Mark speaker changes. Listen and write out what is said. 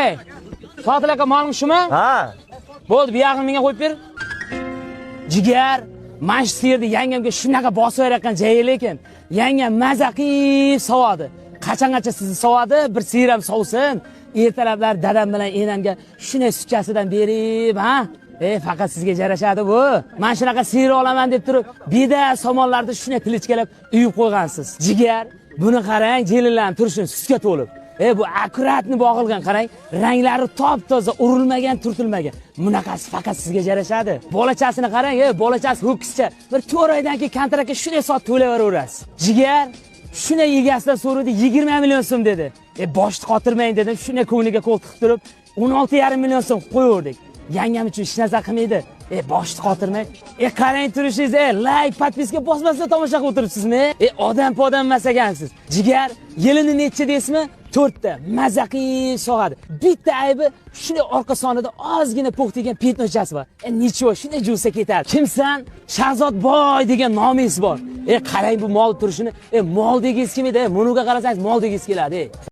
Speaker 1: Ey, Sotil aka moling shumi?
Speaker 2: Ha.
Speaker 1: Bo'ldi, bu yog'ini menga qo'yib ber. Jigar, mana shu yerda yangamga shunaqa bosib berayotgan joyi lekin yangam maza qilib sovadi. Qachongacha sizni sovadi? Bir sir ham sovsin. Ertalablar dadam bilan enamga shunday sutchasidan berib, ha? Faqat sizga yarashadi bu. Men shunaqa sir olaman deb turib, beda somonlarni shunday tilichkalab uyib qo'ygansiz. Jigar, buni qarang, jelinlarning turishini sutga to'lib. Bu akkuratni bog'ilgan, qarang, ranglari top-toza, urilmagan, turtilmagan. Bunaqasi faqat sizga yarashadi. Bolachasini qarang, bolachasi ho'kizcha. Bir 4 oydan keyin kontraktga shunday soat to'layverasiz. Jigar, shunday egasidan so'radi, 20 million so'm dedi. Boshni qotirmang dedim, shunday ko'ngliga qo'l tiqib turib, 16,5 million so'm qo'yverdik. Yangam uchun hech narsa qilmaydi. Boshni qotirmang. Qarang turishingiz, like, podpiska bosmasdan tomosha qilib o'tiribsizmi? Odam emas ekansiz. Jigar, yilini necha deysizmi? 4 ta mazaqi sog'adi. Bitta aybi shunday orqa sonida ozgina po'q degan petnochasi bor. Nicho, shunday jusa ketadi. Kimsan? Shahzod boy degan nomingiz bor. Qarang bu mol turishini, mol degingiz kelmaydi. Munuga qarasangiz mol degingiz keladi.